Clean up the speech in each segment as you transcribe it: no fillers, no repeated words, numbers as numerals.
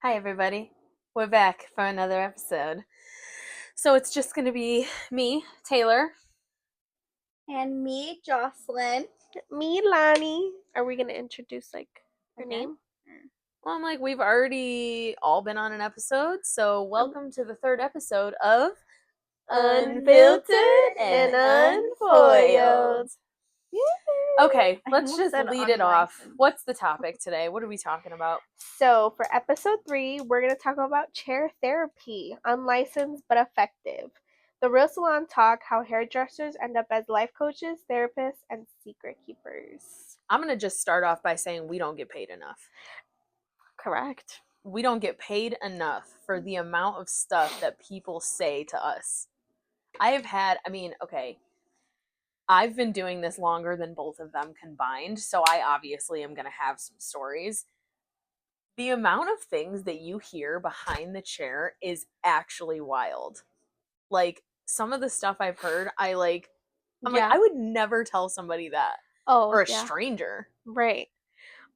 Hi, everybody. We're back for another episode. So it's just going to be me, Taylor. And me, Jocelyn. Me, Lonnie. Are we gonna introduce her Again? name? Well, I'm like, we've already all been on an episode, so welcome to the third episode of Unfiltered and Unfoiled. Okay, let's almost just said lead it off. unlicensed. What's the topic today? What are we talking about? So for episode 3, we're gonna talk about chair therapy, unlicensed but effective. The real salon talk: how hairdressers end up as life coaches, therapists, and secret keepers. I'm going to just start off by saying we don't get paid enough. Correct. We don't get paid enough for the amount of stuff that people say to us. I've been doing this longer than both of them combined, so I obviously am going to have some stories. The amount of things that you hear behind the chair is actually wild. Like, some of the stuff I've heard, I'm like, I would never tell somebody that. Or a stranger. Right.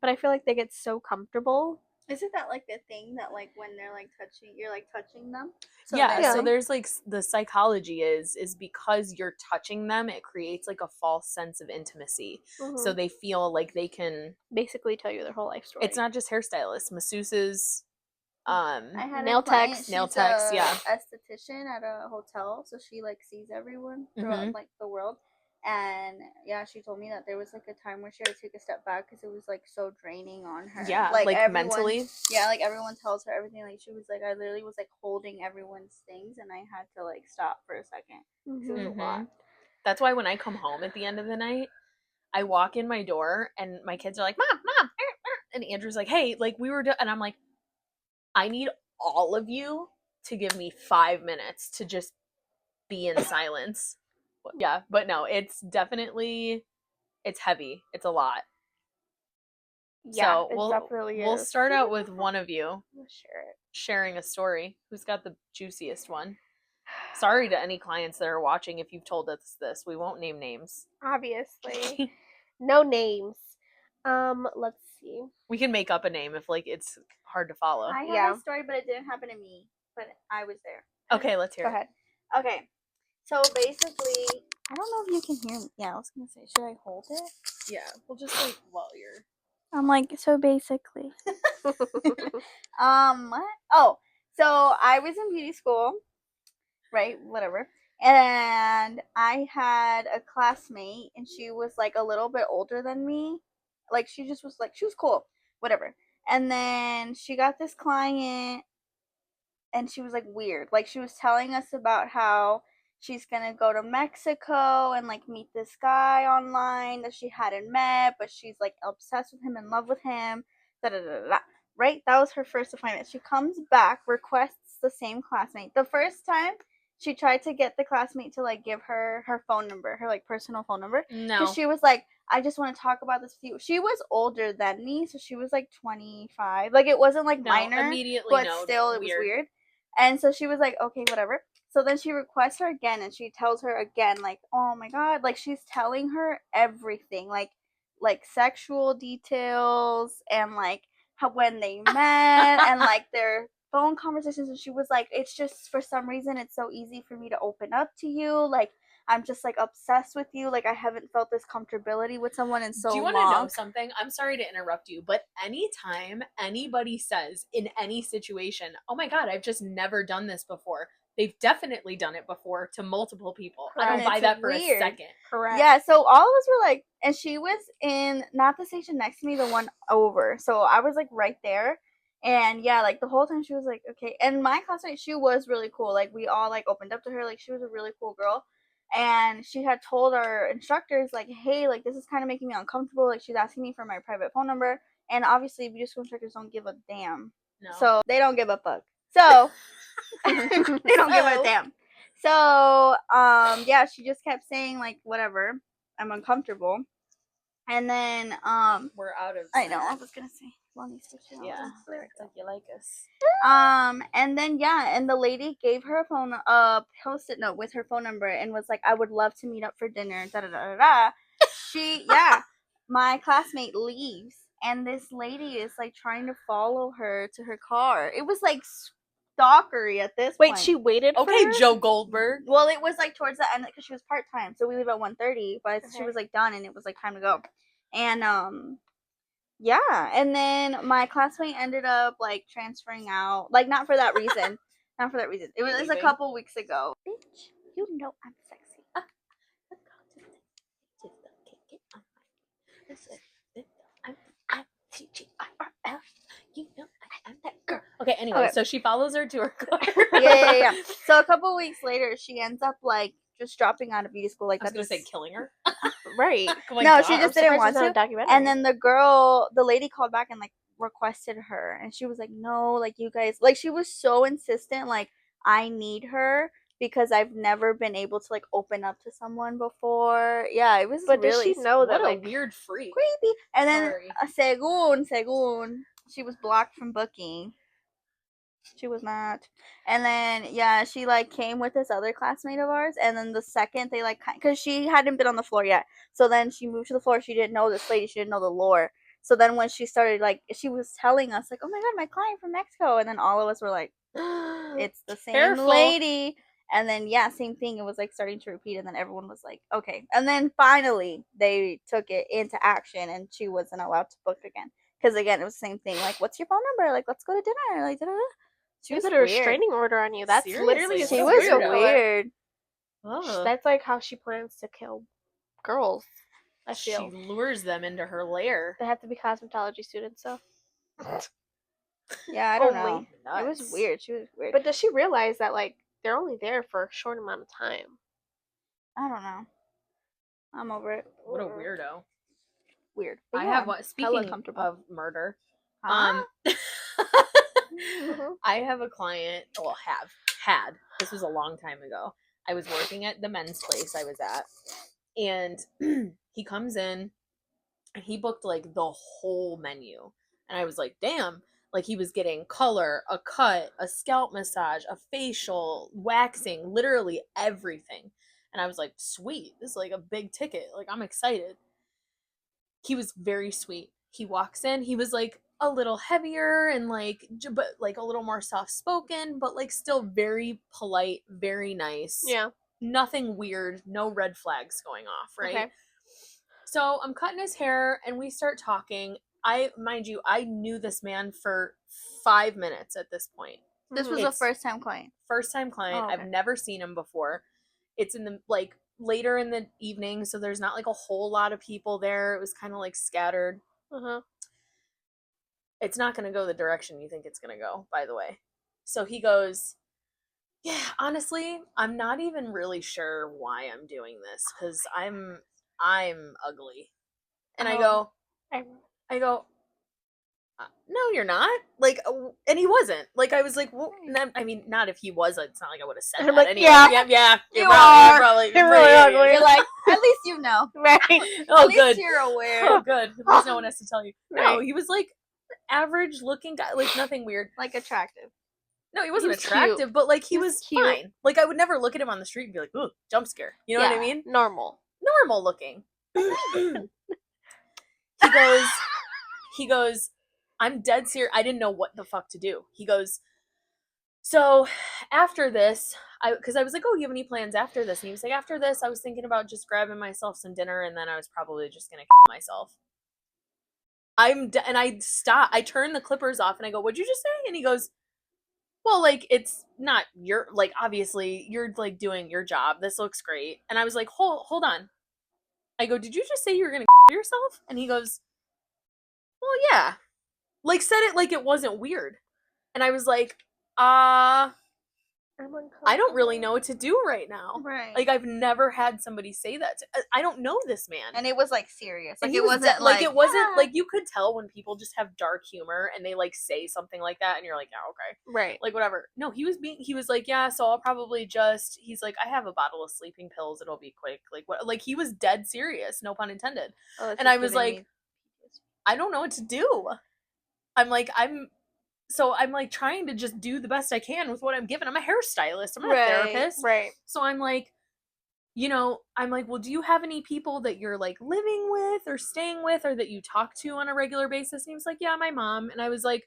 But I feel like they get so comfortable. Isn't that like the thing that like when they're like touching, you're like touching them? So there's like the psychology is because you're touching them, it creates like a false sense of intimacy. Mhm. So they feel like they can basically tell you their whole life story. It's not just hairstylists, masseuses, I had nail a client, techs. Nail techs, she's a yeah. esthetician at a hotel, so she like sees everyone throughout like the world. And yeah, she told me that there was like a time where she had to take a step back because it was like so draining on her. Yeah, like everyone, mentally. Yeah, like everyone tells her everything. Like she was like, I literally was like holding everyone's things, and I had to like stop for a second. It was a lot. That's why when I come home at the end of the night, I walk in my door and my kids are like, Mom, and Andrew's like, hey, like and I'm like, I need all of you to give me 5 minutes to just be in silence. Yeah, but no, it's definitely, it's heavy. It's a lot. Yeah, so we'll start out with one of you sharing a story. Who's got the juiciest one? Sorry to any clients that are watching if you've told us this. We won't name names. Obviously. No names. Let's see. We can make up a name if like it's hard to follow. I have a story, but it didn't happen to me. But I was there. Okay, let's hear Go it. ahead. Okay. So basically, I don't know if you can hear me. Yeah, I was gonna say, should I hold it? Yeah, we'll just like while you're. I'm like, so basically. What? Oh, so I was in beauty school, right? Whatever. And I had a classmate, and she was like a little bit older than me. Like she just was like, she was cool, whatever. And then she got this client, and she was like weird. Like she was telling us about how she's gonna go to Mexico and like meet this guy online that she hadn't met, but she's like obsessed with him, in love with him. Da da da da. Right? That was her first appointment. She comes back, requests the same classmate. The first time she tried to get the classmate to like give her phone number, her like personal phone number. No. Because she was like, I just want to talk about this with you. She was older than me, so she was like 25. Like it wasn't like minor, immediately, but still it was weird. And so she was like, okay, whatever. So then she requests her again, and she tells her again, like, oh my god, like she's telling her everything, like sexual details and like how when they met and like their phone conversations. And she was like, it's just for some reason it's so easy for me to open up to you. Like I'm just like obsessed with you. Like I haven't felt this comfortability with someone in so long. Do you want to know something? I'm sorry to interrupt you, but anytime anybody says in any situation, oh my god, I've just never done this before, they've definitely done it before to multiple people. Correct. I don't buy that for a second. Correct. Yeah, so all of us were like, and she was in not the station next to me, the one over. So I was like right there. And yeah, like the whole time she was like, okay. And my classmate, she was really cool. Like we all like opened up to her. Like she was a really cool girl. And she had told our instructors like, hey, like this is kind of making me uncomfortable. Like she's asking me for my private phone number. And obviously beauty school instructors don't give a damn. No. So they don't give a fuck. So they don't give a damn. So yeah, she just kept saying like whatever, I'm uncomfortable. And then we're out of I know, I was gonna say yeah, like you like us. And then yeah, and the lady gave her a phone post-it note with her phone number and was like, I would love to meet up for dinner, da da da da da. She my classmate leaves, and this lady is like trying to follow her to her car. It was like stalkery at this Wait, point. she waited for Okay, her? Joe Goldberg. Well, it was like towards the end because she was part time, so we leave at 1:30. But she Okay. was like done, and it was like time to go. And yeah. And then my classmate ended up like transferring out, like not for that reason, not for that reason. It was a Leaving. couple weeks ago. Bitch, you know I'm sexy. I'm you know I'm that girl. Okay, anyway, Okay. so she follows her to her car. Yeah. So a couple weeks later, she ends up like just dropping out of beauty school. Like I was that's gonna say killing her. Right. Oh my No, God. she just I'm didn't surprised want it's not to. a documentary. And then the lady called back and like requested her, and she was like, "No, like you guys," like she was so insistent, like I need her because I've never been able to like open up to someone before. Yeah, it was But does really she know What that, a like, weird freak. creepy. And then Sorry. según, she was blocked from booking. She was not. And then yeah, she like came with this other classmate of ours, and then the second they like, because she hadn't been on the floor yet, so then she moved to the floor. She didn't know this lady. She didn't know the lore. So then when she started like, she was telling us like, "Oh my God, my client from Mexico," and then all of us were like, "It's the same Careful. lady." And then yeah, same thing. It was like starting to repeat, and then everyone was like, "Okay." And then finally they took it into action, and she wasn't allowed to book again because again it was the same thing. Like, what's your phone number? Like, let's go to dinner. Like, da-da-da. She she was put a weird. restraining order on you. That's literally Seriously, She what a was weirdo. weird. Ugh. That's like how she plans to kill girls. I She feel lures them into her lair. they have to be cosmetology students, so. Yeah, I don't know. Only. It was Nuts. weird. She was weird. But does she realize that, like, they're only there for a short amount of time? I don't know. I'm over it. What a weirdo. Weird. But I yeah, have what? hella Speaking comfortable. of murder, Huh? I have a client. Well, had. This was a long time ago. I was working at the men's place I was at, and he comes in, and he booked like the whole menu, and I was like, damn. Like he was getting color, a cut, a scalp massage, a facial, waxing, literally everything. And I was like, sweet. This is like a big ticket. Like I'm excited. He was very sweet. He walks in, he was like a little heavier and like but like a little more soft spoken, but like still very polite, very nice. Yeah. Nothing weird, no red flags going off, right? Okay. So I'm cutting his hair and we start talking. Mind you, I knew this man for 5 minutes at this point. This was Mhm. a It's- first time client. First time client. Oh, okay. I've never seen him before. It's in the like later in the evening, so there's not like a whole lot of people there. It was kind of like scattered. Uh-huh. It's not going to go the direction you think it's going to go, by the way. So he goes, yeah, honestly, I'm not even really sure why I'm doing this because I'm ugly. And I go, no, you're not. Like, and he wasn't. Like, I was like, well, I mean, not if he wasn't. It's not like I would have said I'm that like, anyway. yeah, yeah. you You're are. probably You're really ugly. You're like, at least you know. Right. Oh, At least good. you're aware. Oh, good. At least no one has to tell you. No, Right. he was like average looking guy, like nothing weird. Like attractive. No, he wasn't was attractive, cute. but like he He was was cute. fine. Like I would never look at him on the street and be like, ooh, jump scare. You know what I Yeah. mean? Normal. Normal looking. he goes, I'm dead serious. I didn't know what the fuck to do. He goes, so after this, because I was like, oh, you have any plans after this? And he was like, after this, I was thinking about just grabbing myself some dinner, and then I was probably just gonna kill myself. And I stop. I turn the clippers off, and I go, what'd you just say? And he goes, well, like, it's not your, like, obviously, you're, like, doing your job. This looks great. And I was like, hold on. I go, did you just say you were gonna kill yourself? And he goes, well, yeah. Like, said it like it wasn't weird. And I was like, I don't really know what to do right now. Right. Like, I've never had somebody say that. I don't know this man. and it was like serious. And Like he it was wasn't like it wasn't "Ah." like you could tell when people just have dark humor and they like say something like that and you're like, yeah, okay. Right. Like whatever. No, he was like, yeah, so I'll probably just he's like, I have a bottle of sleeping pills, it'll be quick. Like what, like he was dead serious, no pun intended. Oh, that's And just I was giving like, me PTSD. I don't know what to do. I'm like trying to just do the best I can with what I'm given. I'm a hairstylist. I'm not a therapist. Right. So I'm like, you know, I'm like, well, do you have any people that you're like living with or staying with or that you talk to on a regular basis? And he was like, yeah, my mom. And I was like,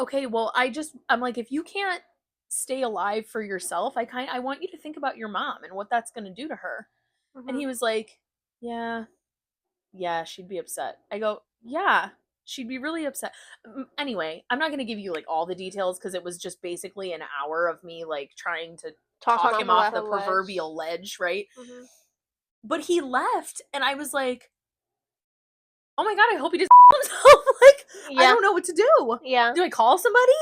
okay, well, I'm like, if you can't stay alive for yourself, I want you to think about your mom and what that's going to do to her. And he was like, yeah, she'd be upset. I go, yeah, she'd be really upset. Anyway, I'm not going to give you like all the details because it was just basically an hour of me like trying to talk him off the proverbial ledge, right? Mm-hmm. But he left, and I was like, oh my god, I hope he just himself. Like, I don't know what to do. Yeah. Do I call somebody?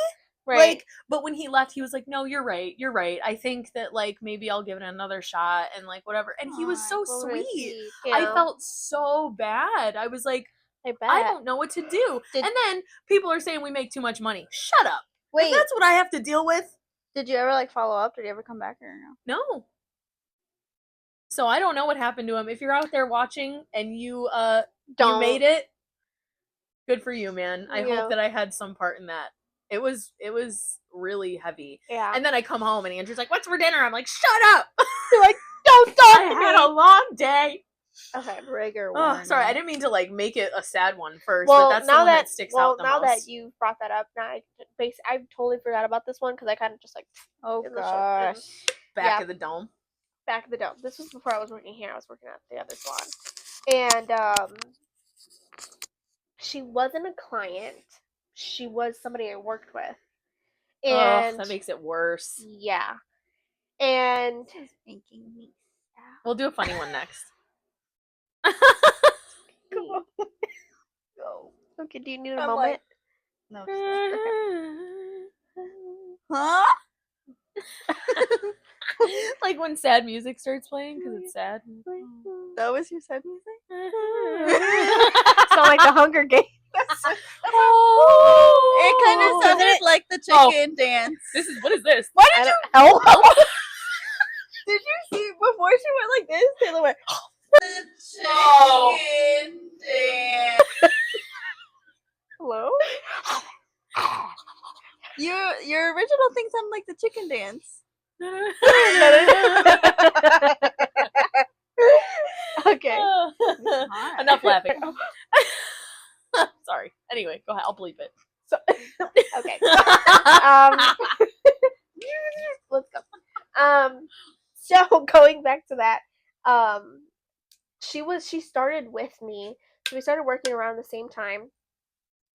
Right. Like, but when he left, he was like, no, you're right. I think that, like, maybe I'll give it another shot and, like, whatever. And he was so sweet. I felt so bad. I was like, I don't know what to do. And then people are saying we make too much money. Shut up. Wait. If that's what I have to deal with. Did you ever, like, follow up? Did he ever come back or no? No. So I don't know what happened to him. If you're out there watching and you made it, good for you, man. I hope that I had some part in that. It was really heavy. Yeah. And then I come home and Andrew's like, "What's for dinner?" I'm like, "Shut up!" You're like, "Don't talk to me." I had a long day. Okay. Trigger warning. Sorry, I didn't mean to like make it a sad one first, well, but that's the one that sticks out the most. Now that you brought that up, now I totally forgot about this one because I kind of just like, oh gosh, back of the dome. Back of the dome. This was before I was working here. I was working at the other salon, and she wasn't a client. She was somebody I worked with. And that makes it worse. Yeah. And it's making me sad. We'll do a funny one next. Go. Okay, do you need a moment? Like, no. Huh? Like when sad music starts playing because it's sad. That was your sad music? Sound like the Hunger Games. It kind of sounded like the chicken dance. What is this? Why did you? Oh. Did you see before she went like this? Taylor went. The chicken dance. Hello. Your original thing sounded like the chicken dance. Okay. Enough laughing. Sorry. Anyway, go ahead. I'll bleep it. So, okay. Let's go. So going back to that, she started with me. So we started working around the same time.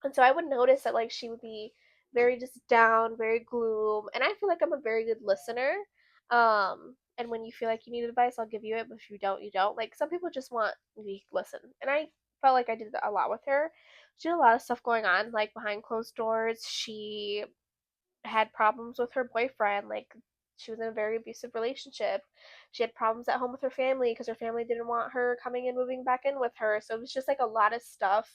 And so I would notice that like she would be very just down, very gloom. And I feel like I'm a very good listener. And when you feel like you need advice, I'll give you it. But if you don't, you don't. Like some people just want me to listen. And I felt like I did a lot with her. She had a lot of stuff going on, like behind closed doors. She had problems with her boyfriend. Like she was in a very abusive relationship. She had problems at home with her family because her family didn't want her coming and moving back in with her. So it was just like a lot of stuff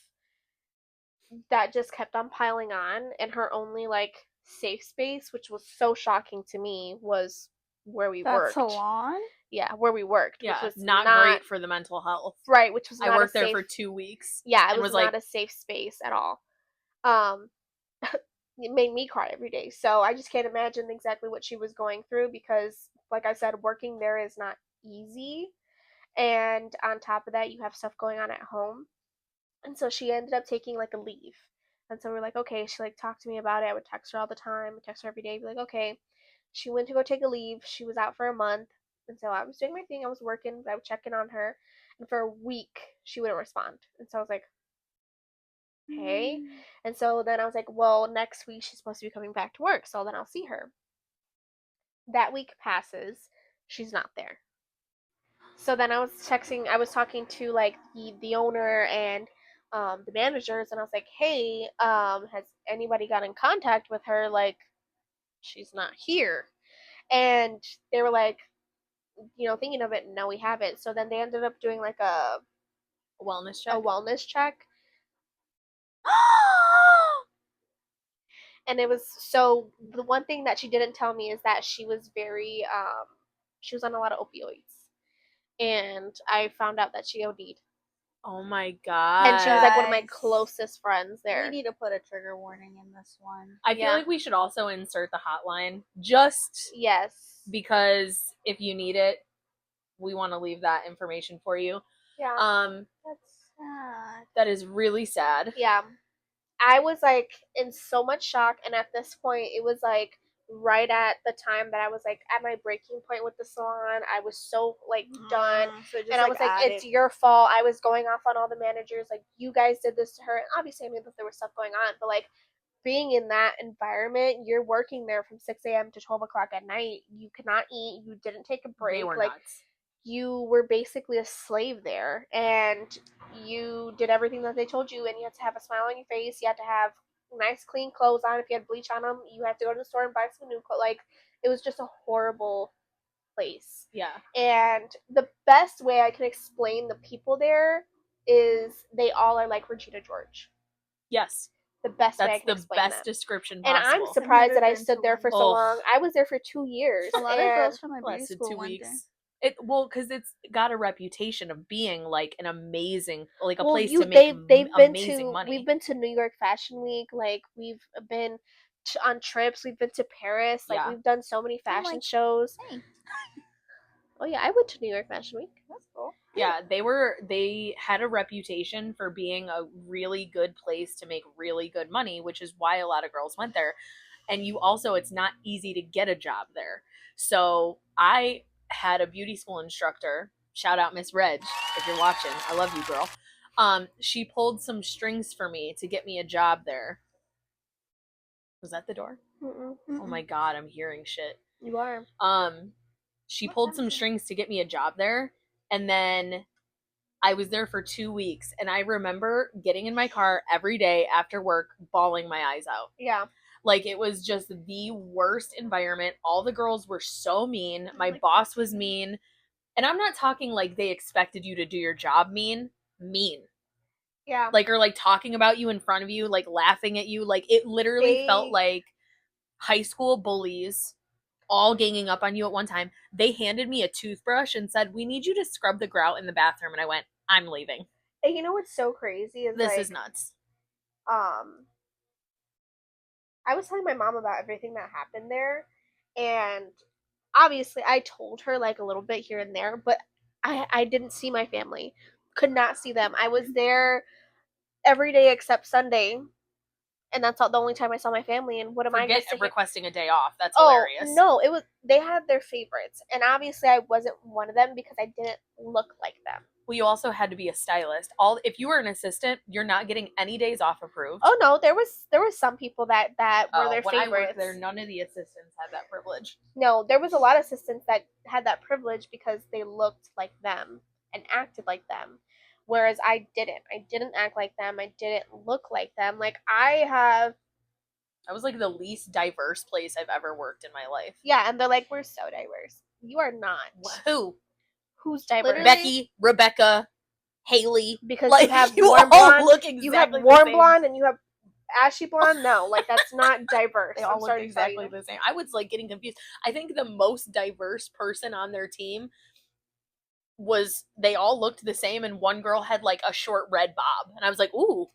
that just kept on piling on. And her only like safe space, which was so shocking to me, was where we worked. Salon? Yeah, where we worked. Yeah, which was not great for the mental health. Right, which was not I worked there for 2 weeks. Yeah, it was not a safe space at all. It made me cry every day. So I just can't imagine exactly what she was going through because, like I said, working there is not easy. And on top of that, you have stuff going on at home. And so she ended up taking like a leave. And so we're like, okay, she like talked to me about it. I would text her all the time, text her every day, be like, okay. She went to go take a leave. She was out for a month. And so I was doing my thing. I was working, but I would check in on her. And for a week, she wouldn't respond. And so I was like, okay. And so then I was like, well, next week she's supposed to be coming back to work. So then I'll see her. That week passes. She's not there. So then I was talking to like the owner and the managers. And I was like, hey, has anybody got in contact with her? Like, she's not here. And they were like, thinking of it, no, we haven't. So then they ended up doing like a wellness check. And it was, so the one thing that she didn't tell me is that she was very she was on a lot of opioids, and I found out that she OD'd. Oh my god. And she was like one of my closest friends there. We need to put a trigger warning in this one. I feel like we should also insert the hotline, just yes, because if you need it, we want to leave that information for you. Yeah. That's sad. That is really sad. Yeah. I was like in so much shock, and at this point it was like right at the time that I was like at my breaking point with the salon. I was so like done. So just, And I was like, added. it's your fault. I was going off on all the managers, like, you guys did this to her. And obviously I knew that there was stuff going on, but like being in that environment, you're working there from 6 a.m. to 12 o'clock at night. You cannot eat. You didn't take a break. They were like nuts. you were basically a slave there, and you did everything that they told you, and you had to have a smile on your face. You had to have nice clean clothes on. If you had bleach on them, you had to go to the store and buy some new clothes. Like, it was just a horrible place. Yeah. And the best way I can explain the people there is they all are like Regina George. Yes. The best way I That's can the explain best them. description And possible. I'm surprised that I been stood to there one. for so Oh. long. I was there for 2 years. A lot of and girls from my beauty Lasted school 2 went weeks. there. Because it's got a reputation of being like an amazing, like a Well, place you- to make they've been amazing to money. we've been to New York Fashion Week. Like, we've been on trips. We've been to Paris. Like, Yeah. we've done so many I'm fashion like, shows. Hey, Oh yeah, I went to New York Fashion Week. that's cool. Yeah, they had a reputation for being a really good place to make really good money, which is why a lot of girls went there. And it's not easy to get a job there. So I had a beauty school instructor, shout out Miss Reg, if you're watching, I love you, girl. She pulled some strings for me to get me a job there. Was that the door? Mm-mm. Oh my God, I'm hearing shit. You are. She What pulled time some is it? strings to get me a job there, and then I was there for 2 weeks, and I remember getting in my car every day after work, bawling my eyes out. Yeah. Like, it was just the worst environment. All the girls were so mean. My boss was mean. And I'm not talking like they expected you to do your job mean. Yeah. Like, or like talking about you in front of you, like laughing at you. Like, it literally felt like high school bullies all ganging up on you at one time. They handed me a toothbrush and said, "We need you to scrub the grout in the bathroom." And I went, "I'm leaving. And you know what's so crazy is This like, is nuts." I was telling my mom about everything that happened there, and obviously I told her like a little bit here and there, but I didn't see my family. Could not see them. I was there every day except Sunday, and that's the only time I saw my family. And what am I going Forget to sit here? requesting a day off. That's Oh hilarious. no, it was they had their favorites, and obviously I wasn't one of them because I didn't look like them. Well, you also had to be a stylist. If you were an assistant, you're not getting any days off approved. Oh no, there was some people that were their when I favorites. worked there, none of the assistants had that privilege. No, there was a lot of assistants that had that privilege because they looked like them and acted like them. Whereas I didn't. I didn't act like them. I didn't look like them. Like, That was like the least diverse place I've ever worked in my life. yeah, and they're like, we're so diverse. You are not. Who? Who's diverse? Literally- Becky, Rebecca, Haley. Because Like, you have you warm all blonde. look You have exactly the warm same. blonde and you have ashy blonde. No, like, that's not diverse. They all I'm look sorry to tell exactly you. the same. I was like getting confused. I think the most diverse person on their team was they all looked the same, and one girl had like a short red bob, and I was like, ooh,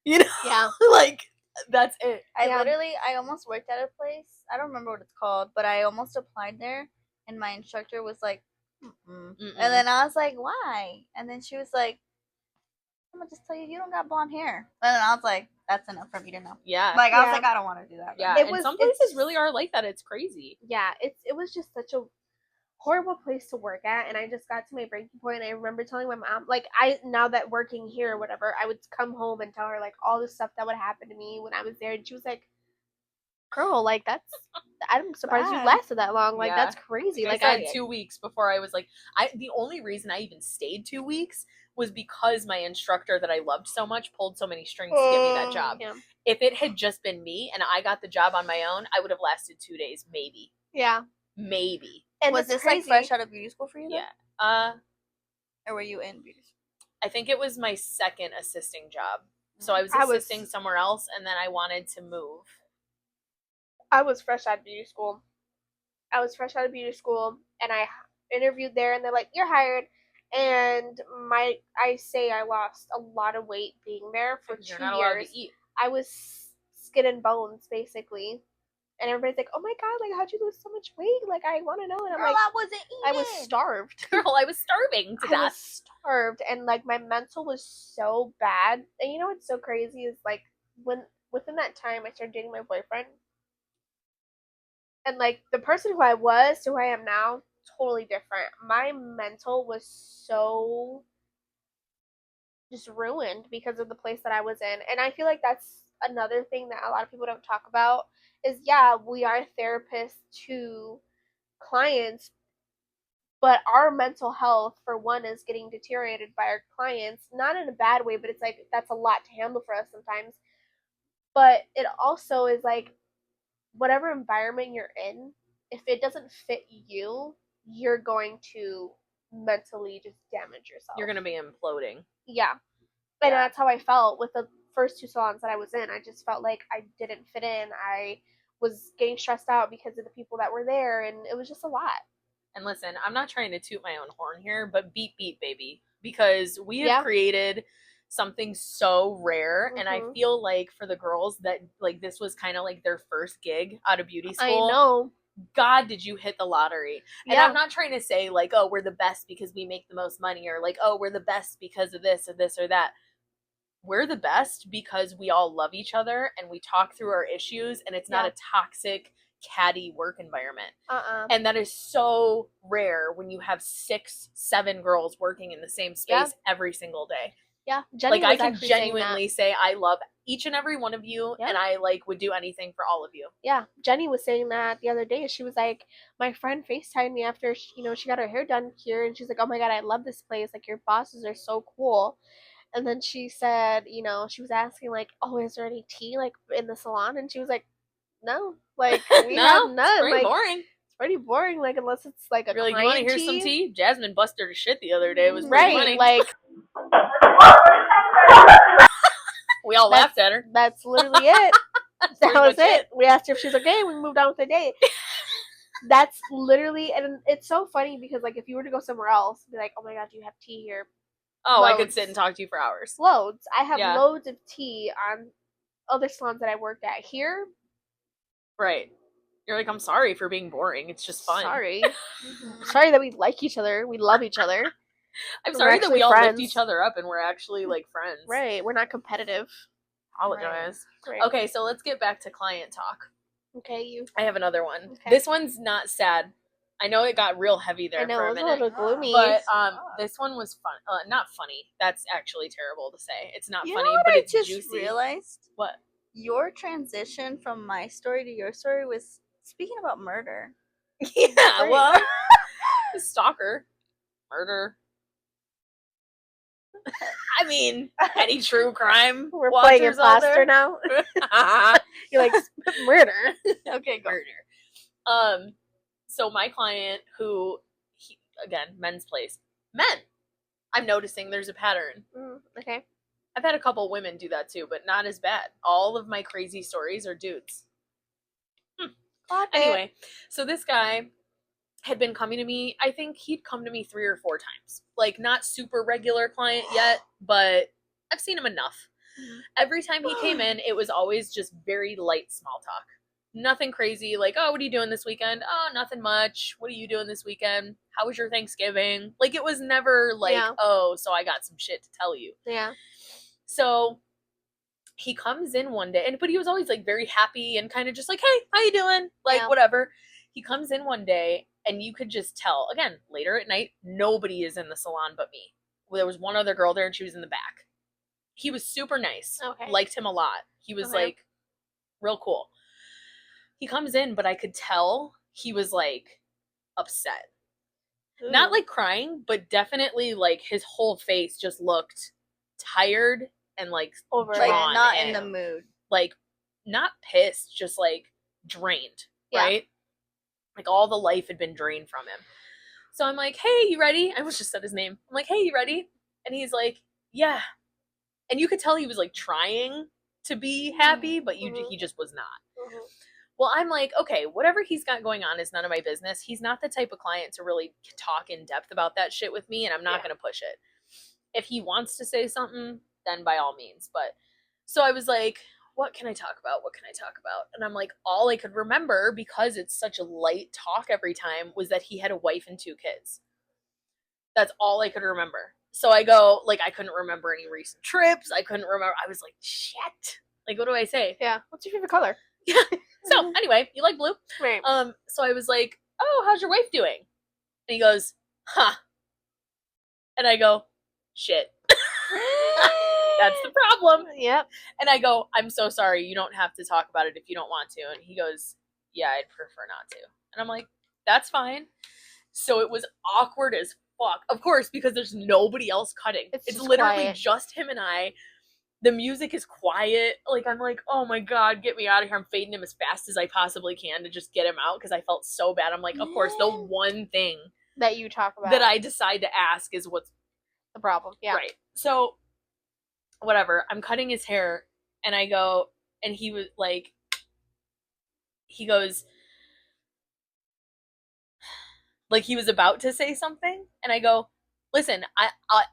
you know, Yeah. like that's it. I almost worked at a place. I don't remember what it's called, but I almost applied there, and my instructor was like, Mm-mm. and then I was like, why? And then she was like, I'm gonna just tell you don't got blonde hair. And then I was like, that's enough for me to know. Yeah, Like, I was Yeah. like, I don't want to do that. yeah. It And was- some it's- places really are like that. It's crazy. Yeah, it was just such a horrible place to work at, and I just got to my breaking point. And I remember telling my mom, like, now that working here or whatever, I would come home and tell her like all the stuff that would happen to me when I was there, and she was like, girl, like, I'm surprised you Bad. lasted that long. Like, Yeah. that's crazy. Like Like, I said, 2 weeks before I was like, the only reason I even stayed 2 weeks was because my instructor that I loved so much pulled so many strings to get me that job. Yeah. If it had just been me and I got the job on my own, I would have lasted 2 days, maybe. Maybe. And was it's this crazy. like fresh out of beauty school for you? Then? Yeah. Or were you in beauty school? I think it was my second assisting job. So I was I was- assisting somewhere else, and then I wanted to move. I was fresh out of beauty school. And I interviewed there, and they're like, "You're hired." And I lost a lot of weight being there for 2 You're not allowed years. to eat. I was skin and bones basically, And everybody's like, oh my God, like, how'd you lose so much weight? Like, I want to know. And I'm Girl, like, I wasn't eating. I was starved. Girl, I was starving to I death. was starved, and like my mental was so bad. And you know what's so crazy is like within that time I started dating my boyfriend, and like the person who I was to who I am now, totally different. My mental was so just ruined because of the place that I was in, and I feel like that's another thing that a lot of people don't talk about. Is yeah, we are therapists to clients, but our mental health for one is getting deteriorated by our clients, not in a bad way, but it's like that's a lot to handle for us sometimes. But it also is like whatever environment you're in, if it doesn't fit you, you're going to mentally just damage yourself. You're gonna be imploding. Yeah. And Yeah. that's how I felt with the first 2 salons that I was in. I just felt like I didn't fit in. I was getting stressed out because of the people that were there, and it was just a lot. And listen, I'm not trying to toot my own horn here, but beat, baby. Because we have Yeah. created something so rare. And I Mhm. feel like for the girls that, like, this was kind of like their first gig out of beauty I school. know. God, did you hit the lottery? And Yeah. I'm not trying to say, like, oh, we're the best because we make the most money, or like, oh, we're the best because of this or that. We're the best because we all love each other and we talk through our issues, and it's not Yeah. a toxic, catty work environment. And And that is so rare when you have 6, 7 girls working in the same space every single day. yeah, Jenny Like, I was can actually saying genuinely say I love each and every one of you, Yeah. and I like would do anything for all of you. Yeah, Jenny was saying that the other day. She was like, my friend FaceTimed me after she got her hair done here, and she's like, oh my God, I love this place. Like, your bosses are so cool. And then she said, she was asking like, oh, is there any tea like in the salon? And she was like, no, like we have No, none. it's pretty Like, boring. it's pretty boring. Like, unless it's like a You're like, you want to client hear some tea? Jasmine busted her shit the other day. It was pretty right? funny. Like, we all laughed at her. that's literally it. That Pretty was much it. We asked her if she's okay. We moved on with the day. That's literally, and it's so funny because like if you were to go somewhere else, be like, oh my God, do you have tea here? Oh, I could Loads. sit and talk to you for hours. Loads. I have Yeah. loads of tea on other salons that I worked at. Here, Right. You're like, I'm sorry for being boring. It's just fun. sorry. Sorry that we like each other. We love each other. I'm We're sorry that actually we all lift friends. each other up and we're actually like friends. Right. We're not competitive. Apologize. Right. Okay, so let's get back to client talk. Okay, you. I have another one. Okay. This one's not sad. I know it got real heavy there I know for it a was a minute. little gloomy. But this one was fun. Not funny. That's actually terrible to say. It's not You funny, know what but I it's just juicy. realized? What? Your transition from my story to your story was speaking about murder. Yeah, Right. well, stalker, murder. I mean, any true crime We're playing watchers out imposter there? now. You're like murder. Okay, go. So my client, again, men's place, men. I'm noticing there's a pattern. Okay. I've had a couple women do that too, but not as bad. All of my crazy stories are dudes. Anyway, so this guy had been coming to me. I think he'd come to me 3 or 4 times. Like, not super regular client yet, but I've seen him enough. Every time he came in, it was always just very light small talk. Nothing crazy, like, oh, what are you doing this weekend? Oh, nothing much. What are you doing this weekend? How was your Thanksgiving? Like, it was never like, Yeah. oh, so I got some shit to tell you. Yeah. So he comes in one day, but he was always like very happy and kind of just like, hey, how you doing? Like, Yeah. whatever. He comes in one day and you could just tell, again, later at night, nobody is in the salon but me. There was one other girl there and she was in the back. He was super nice. Okay. Liked him a lot. He was Okay. like real cool. He comes in, but I could tell he was like upset. Ooh. Not like crying, but definitely like his whole face just looked tired and like Over Like, drawn not and, in the mood. like, not pissed, just like drained, Yeah. right? Like all the life had been drained from him. So I'm like, hey, you ready? I almost just said his name. I'm like, hey, you ready? And he's like, yeah. And you could tell he was like trying to be happy, but he just was not. Mhm. Well, I'm like, okay, whatever he's got going on is none of my business. He's not the type of client to really talk in depth about that shit with me, and I'm not going to push it. If he wants to say something, then by all means. But so I was like, what can I talk about? What can I talk about? And I'm like, all I could remember, because it's such a light talk every time, was that he had a wife and 2 kids. That's all I could remember. So I go, like, I couldn't remember any recent trips. I couldn't remember. I was like, shit. Like, what do I say? Yeah. What's your favorite color? Yeah. So anyway, you like blue? Right. So I was like, oh, how's your wife doing? And he goes, huh. And I go, shit. That's the problem. Yep. And I go, I'm so sorry. You don't have to talk about it if you don't want to. And he goes, yeah, I'd prefer not to. And I'm like, that's fine. So it was awkward as fuck. Of course, because there's nobody else cutting. It's It's just literally quiet. just him and I. The music is quiet. Like, I'm like, oh my God, get me out of here. I'm fading him as fast as I possibly can to just get him out because I felt so bad. I'm like, of course, the one thing That you talk about. that I decide to ask is what's the problem. Yeah. right. So, whatever. I'm cutting his hair, and I go, and he was like, he goes, like he was about to say something, and I go, listen,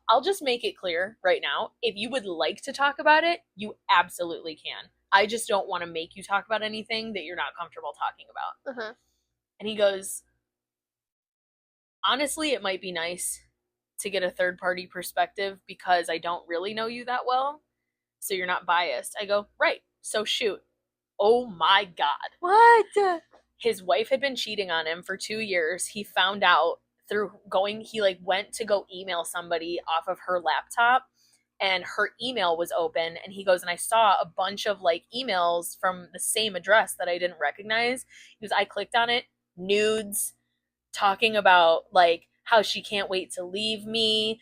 I'll just make it clear right now. If you would like to talk about it, you absolutely can. I just don't want to make you talk about anything that you're not comfortable talking about. Uh-huh. And he goes, honestly, it might be nice to get a third-party perspective because I don't really know you that well, so you're not biased. I go, right, so shoot. Oh my God. What? His wife had been cheating on him for 2 years. He found out through he like went to go email somebody off of her laptop, and her email was open, and he goes, and I saw a bunch of like emails from the same address that I didn't recognize. He goes, I clicked on it, nudes, talking about like how she can't wait to leave me,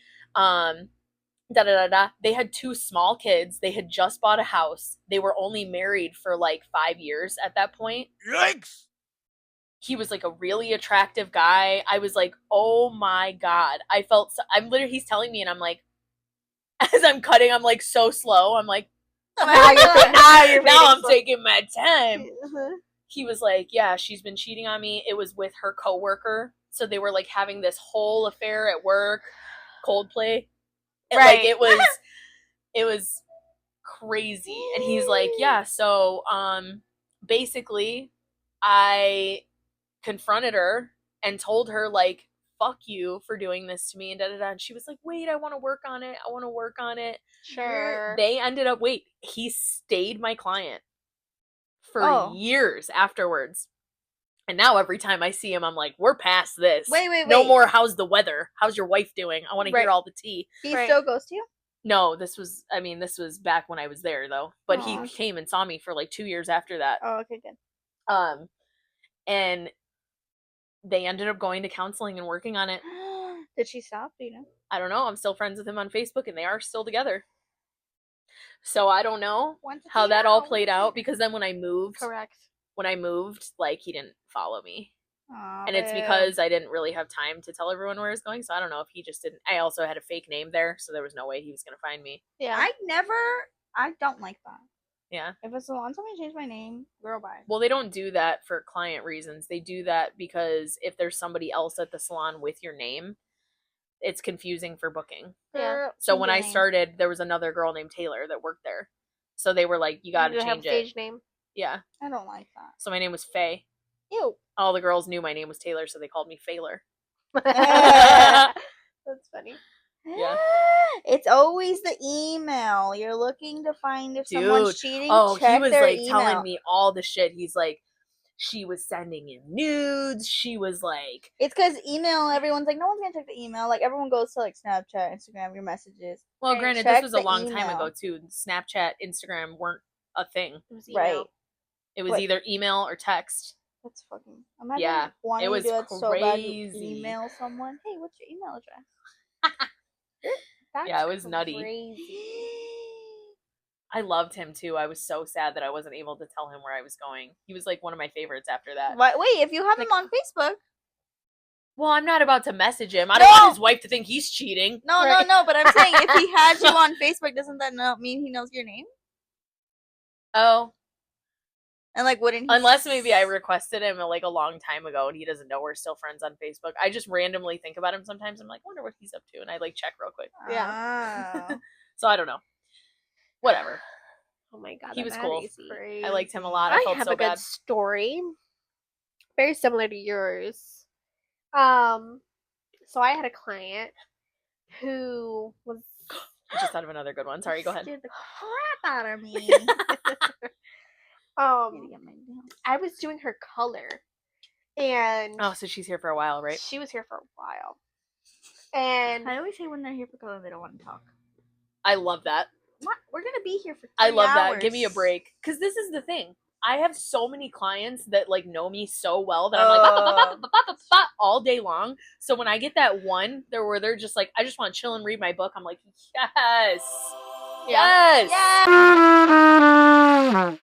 They had 2 small kids. They had just bought a house. They were only married for like 5 years at that point. Yikes! He was like a really attractive guy. I was like, oh my God. I'm literally, he's telling me, and I'm like, as I'm cutting, I'm like so slow. I'm like, Now you're now I'm slow. taking my time. Uh-huh. He was like, yeah, she's been cheating on me. It was with her coworker. So they were like having this whole affair at work. Coldplay. And, Right. like, it was crazy. And he's like, yeah, so basically I confronted her and told her like, fuck you for doing this to me, and da-da-da. And she was like, wait, I want to work on it. Sure. They ended up, he stayed my client for years afterwards. And now every time I see him, I'm like, we're past this. Wait. No more, how's the weather? How's your wife doing? I want to Right. hear all the tea. He Right. still goes to you? No, this was back when I was there, though. But Aw. he came and saw me for like 2 years after that. Oh, okay, good. And they ended up going to counseling and working on it. Did she stop? Do you know? I don't know. I'm still friends with him on Facebook, and they are still together. So I don't know how that all played out, because then when I moved, Correct. like, he didn't follow me. Aw, And it's babe. because I didn't really have time to tell everyone where I was going. So I don't know if he just didn't. I also had a fake name there, so there was no way he was going to find me. Yeah. I don't like that. Yeah. If a salon told me to change my name, girl, bye. Well, they don't do that for client reasons. They do that because if there's somebody else at the salon with your name, it's confusing for booking. Yeah. Girl, So change when your I name. started, there was another girl named Taylor that worked there. So they were like, you got to You have a change it. stage name. Yeah. I don't like that. So my name was Faye. Ew. All the girls knew my name was Taylor, so they called me Failer. That's funny. Yeah. It's always the email. You're looking to find if someone's Dude. cheating. Oh, check he was their like email. telling me all the shit. He's like, she was sending him nudes. She was like, It's because email, everyone's like, no one's gonna check the email. Like, everyone goes to, like, Snapchat, Instagram, your messages. well, Hey, granted, check this was a the long time email. ago, too. Snapchat, Instagram weren't a thing. It was Right. email. It was What? either email or text. That's fucking. Imagine Yeah, wanting it was to do that so bad. You crazy. email someone, hey, what's your email address? That's Yeah, it was nutty. Crazy. I loved him, too. I was so sad that I wasn't able to tell him where I was going. He was like one of my favorites after that. Wait, if you have him Like- on Facebook. Well, I'm not about to message him. I don't No! want his wife to think he's cheating. No, Right. no, but I'm saying if he had you on Facebook, doesn't that not mean he knows your name? Oh, And, like, wouldn't he? unless maybe I requested him like a long time ago and he doesn't know we're still friends on Facebook. I just randomly think about him sometimes. I'm like, wonder what he's up to, and I like check real quick. Yeah. So I don't know. Whatever. Oh my god, He was that's cool. crazy. I liked him a lot. I felt have so a good bad. story, very similar to yours. So I had a client who was I just thought of another good one. Sorry, go ahead. Scared the crap out of me. I was doing her color, and Oh, so she's here for a while, right? she was here for a while. And I always say when they're here for color, they don't want to talk. I love that. We're gonna be here for 3 I love hours. that. Give me a break. Because this is the thing. I have so many clients that like know me so well that I'm like "Ba, ba, ba, ba, ba, ba, ba, ba," all day long. So when I get that one there where they're just like, I just want to chill and read my book, I'm like, yes. Yeah. Yes.